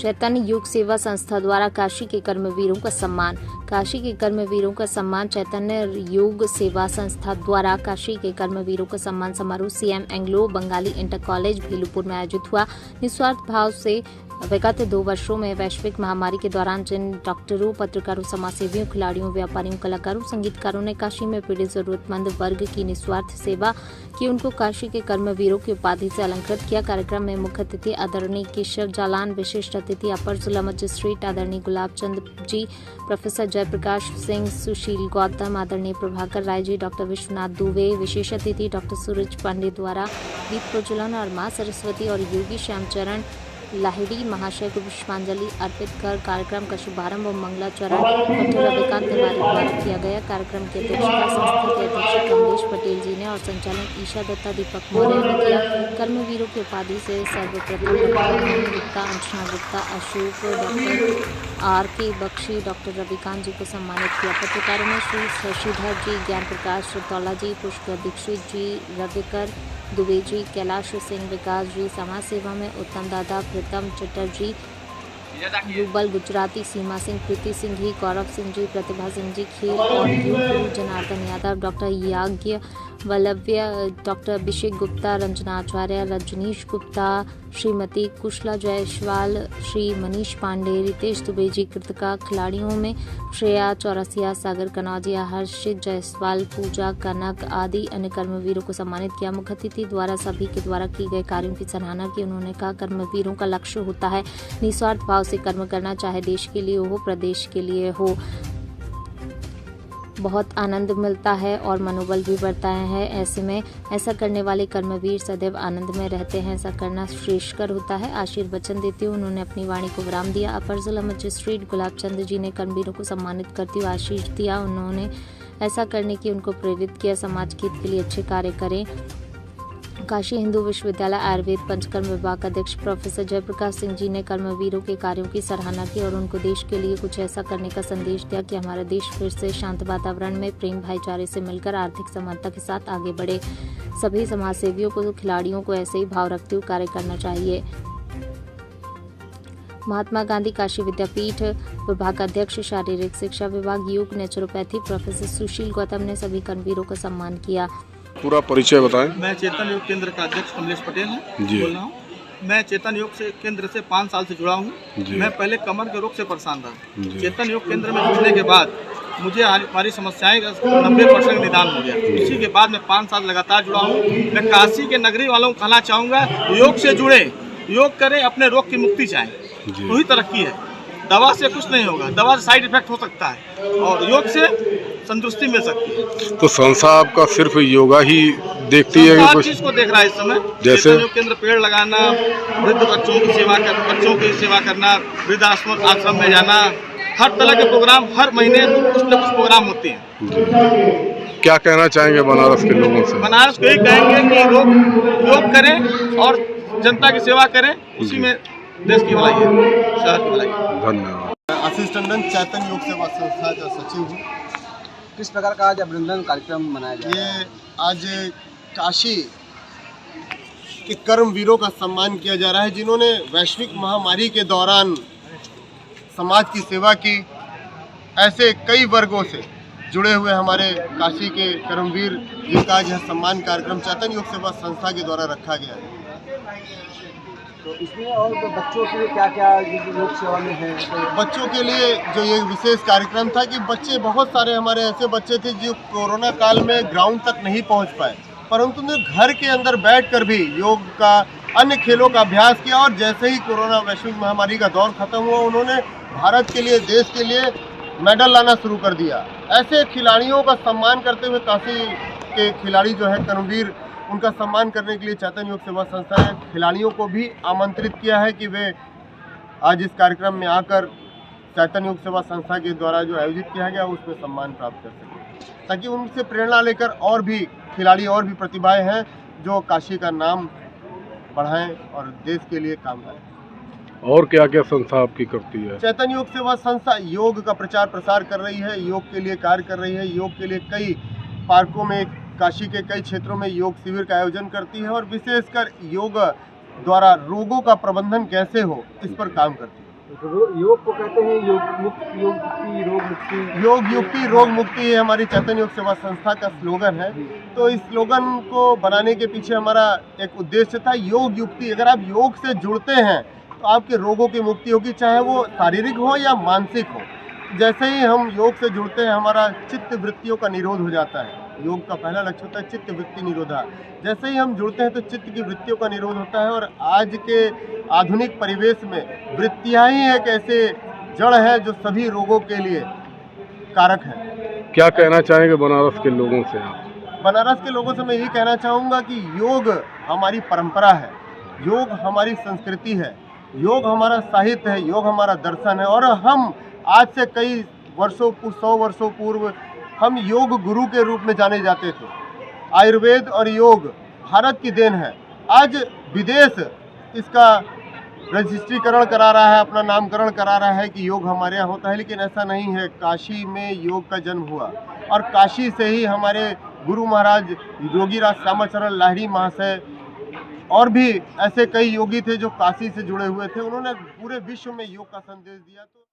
चैतन्य योग सेवा संस्था द्वारा काशी के कर्मवीरों का सम्मान। काशी के कर्मवीरों का सम्मान चैतन्य योग सेवा संस्था द्वारा काशी के कर्मवीरों का सम्मान समारोह CM Anglo Bengali inter college Bhelupur में आयोजित हुआ। निस्वार्थ भाव से विगत 2 वर्षों में वैश्विक महामारी के दौरान जिन डॉक्टरों, पत्रकारों, समाजसेवियों, खिलाड़ियों, व्यापारियों, कलाकारों, संगीतकारों ने काशी में पीड़ित जरूरतमंद वर्ग की निस्वार्थ सेवा की, उनको काशी के कर्मवीरों की उपाधि से अलंकृत किया। कार्यक्रम में मुख्य अतिथि आदरणीय केशव जालान, विशिष्ट अतिथि अपर जिला मजिस्ट्रेट आदरणीय गुलाब चंद जी, प्रोफेसर जयप्रकाश सिंह, सुशील गौतम, आदरणीय प्रभाकर राय जी, डॉक्टर विश्वनाथ दुबे, विशेष अतिथि डॉक्टर सूरज पांडे द्वारा दीप प्रज्वलन और मां सरस्वती और योगी श्यामचरण लाहिड़ी महाशय को पुष्पांजलि अर्पित कर कार्यक्रम का शुभारंभ और मंगलाचरण डॉक्टर रविकांत तिवारी द्वारा किया गया। कार्यक्रम की अध्यक्षता संस्था के अध्यक्ष कमलेश पटेल जी ने और संचालक ईशा दत्ता दीपक मौर्य ने किया। कर्मवीरों की उपाधि से सर्वप्रथम doctor Gupta, Anshana Gupta, Ashok, doctor R K. Bakhshi, doctor Ravikant ji को सम्मानित किया। पत्रकारों में श्री शशिधर जी, ज्ञान प्रकाश तौला जी, पुष्कर दीक्षित जी, रविकर दुबे जी, कैलाश सिंह, विकास जी, समाज सेवा में उत्तम दादा, प्रीतम चटर्जी, युगल गुजराती, सीमा सिंह, प्रीति सिंह जी, गौरव सिंह जी, प्रतिभा सिंह जी, खेल और युग जनार्दन यादव, डॉक्टर याज्ञ वल्लभ्य, डॉक्टर अभिषेक गुप्ता, रंजना आचार्य, रजनीश गुप्ता, श्रीमती कुशला जायसवाल, श्री मनीष पांडे, रितेश दुबे जी, कृतिका, खिलाड़ियों में श्रेया चौरसिया, सागर कनौजिया, हर्षित जायसवाल, पूजा कनक आदि अन्य कर्मवीरों को सम्मानित किया। मुख्य अतिथि द्वारा सभी के द्वारा किए गए कार्यों की सराहना की। उन्होंने कहा, कर्मवीरों का लक्ष्य होता है निस्वार्थ भाव से कर्म करना, चाहे देश के लिए हो, प्रदेश के लिए हो। बहुत आनंद मिलता है और मनोबल भी बढ़ता है। ऐसे में ऐसा करने वाले कर्मवीर सदैव आनंद में रहते हैं। ऐसा करना श्रेयस्कर होता है। आशीर्वचन देते हुए उन्होंने अपनी वाणी को विराम दिया। अपर जिला मजिस्ट्रेट गुलाब चंद जी ने कर्मवीरों को सम्मानित करते हुए आशीष दिया। उन्होंने ऐसा करने की उनको प्रेरित किया। समाज के हित के लिए अच्छे कार्य करें। काशी हिंदू विश्वविद्यालय आयुर्वेद पंचकर्म विभाग का अध्यक्ष प्रोफेसर जयप्रकाश सिंह जी ने कर्मवीरों के कार्यों की सराहना की और उनको देश के लिए कुछ ऐसा करने का संदेश दिया कि हमारा देश फिर से शांत वातावरण में प्रेम भाईचारे से मिलकर आर्थिक समानता के साथ आगे बढ़े। सभी समाजसेवियों को, खिलाड़ियों को ऐसे ही भाव रखते हुए कार्य करना चाहिए। महात्मा गांधी काशी विद्यापीठ विभाग अध्यक्ष शारीरिक शिक्षा विभाग योग नेचुरोपैथी प्रोफेसर सुशील गौतम ने सभी कर्मवीरों का सम्मान किया। पूरा परिचय बताएं। मैं चेतन योग केंद्र का अध्यक्ष कमलेश पटेल बोल रहा हूँ। मैं चेतन योग से केंद्र से 5 साल से जुड़ा हूँ। मैं पहले कमर के रोग से परेशान था। चेतन योग केंद्र में जुड़ने के बाद मुझे हमारी समस्याएं 90% निदान हो गया। इसी के बाद मैं 5 साल लगातार जुड़ा हूँ। मैं काशी के नगरी वालों को कहना चाहूँगा, योग से जुड़े, योग करें, अपने रोग की मुक्ति चाहें, वही तरक्की है। दवा से कुछ नहीं होगा, दवा से साइड इफेक्ट हो सकता है और योग से संतुष्टि मिल सकती है। तो संस्था आपका सिर्फ योगा ही देखती है कि कुछ चीज को देख रहा है इस समय? जैसे योग केंद्र, पेड़ लगाना, वृद्ध बच्चों की सेवा करना, वृद्ध आश्रम में जाना, हर तरह के प्रोग्राम हर महीने कुछ न कुछ प्रोग्राम होते हैं। क्या कहना चाहेंगे बनारस के लोगों से? बनारस को यही कहेंगे कि योग करें और जनता की सेवा करें, उसी में देश की भलाई है, शहर की भलाई है। धन्यवाद। आशीष टंडन चैतन्य योग सेवा संस्था का सचिव हूँ। किस प्रकार का आज अभिनंदन कार्यक्रम मनाया जा रहा है? ये आज काशी के कर्मवीरों का सम्मान किया जा रहा है, जिन्होंने वैश्विक महामारी के दौरान समाज की सेवा की। ऐसे कई वर्गों से जुड़े हुए हमारे काशी के कर्मवीर, जिनका आज यह सम्मान कार्यक्रम चैतन्य योग सेवा संस्था के द्वारा रखा गया है। तो इसमें और तो बच्चों के लिए क्या क्या योग सेवा में है? तो बच्चों के लिए जो ये विशेष कार्यक्रम था कि बच्चे, बहुत सारे हमारे ऐसे बच्चे थे जो कोरोना काल में ग्राउंड तक नहीं पहुंच पाए, परंतु उन्होंने घर के अंदर बैठकर भी योग का, अन्य खेलों का अभ्यास किया और जैसे ही कोरोना वैश्विक महामारी का दौर खत्म हुआ, उन्होंने भारत के लिए, देश के लिए मेडल लाना शुरू कर दिया। ऐसे खिलाड़ियों का सम्मान करते हुए काशी के खिलाड़ी जो है कर्मवीर, उनका सम्मान करने के लिए चैतन्य योग सेवा संस्था ने खिलाड़ियों को भी आमंत्रित किया है कि वे आज इस कार्यक्रम में आकर चैतन्य योग सेवा संस्था के द्वारा जो आयोजित किया गया उसमें सम्मान प्राप्त कर सकें, ताकि उनसे प्रेरणा लेकर और भी खिलाड़ी, और भी प्रतिभाएं हैं जो काशी का नाम बढ़ाएं और देश के लिए काम करें। और क्या क्या संस्था आपकी करती है? चैतन्य योग सेवा संस्था योग का प्रचार प्रसार कर रही है, योग के लिए कार्य कर रही है, योग के लिए कई पार्कों में, काशी के कई क्षेत्रों में योग शिविर का आयोजन करती है और विशेषकर योग द्वारा रोगों का प्रबंधन कैसे हो, इस पर काम करती है। योग को कहते हैं योग मुक्ति, योग की रोग मुक्ति। योग युक्ति रोग मुक्ति ये हमारी चैतन्य योग सेवा संस्था का स्लोगन है। तो इस स्लोगन को बनाने के पीछे हमारा एक उद्देश्य था, योग युक्ति। अगर आप योग से जुड़ते हैं तो आपके रोगों की मुक्ति होगी, चाहे वो शारीरिक हो या मानसिक हो। जैसे ही हम योग से जुड़ते हैं हमारा चित्त वृत्तियों का निरोध हो जाता है। योग का पहला लक्ष्य होता है चित्त वृत्ति निरोधा। जैसे ही हम जुड़ते हैं तो चित्त की वृत्तियों का निरोध होता है। और आज के आधुनिक परिवेश में वृत्तियाँ ही एक ऐसे जड़ है जो सभी रोगों के लिए कारक है। क्या कहना चाहेंगे बनारस के लोगों से आप? बनारस के लोगों से मैं यही कहना चाहूँगा कि योग हमारी परंपरा है, योग हमारी संस्कृति है, योग हमारा साहित्य है, योग हमारा दर्शन है। और हम आज से कई वर्षों 100 वर्षों पूर्व हम योग गुरु के रूप में जाने जाते थे। आयुर्वेद और योग भारत की देन है। आज विदेश इसका रजिस्ट्रीकरण करा रहा है, अपना नामकरण करा रहा है कि योग हमारे यहाँ होता है, लेकिन ऐसा नहीं है। काशी में योग का जन्म हुआ और काशी से ही हमारे गुरु महाराज योगीराज श्यामाचरण लाहिड़ी महाशय और भी ऐसे कई योगी थे जो काशी से जुड़े हुए थे। उन्होंने पूरे विश्व में योग का संदेश दिया। तो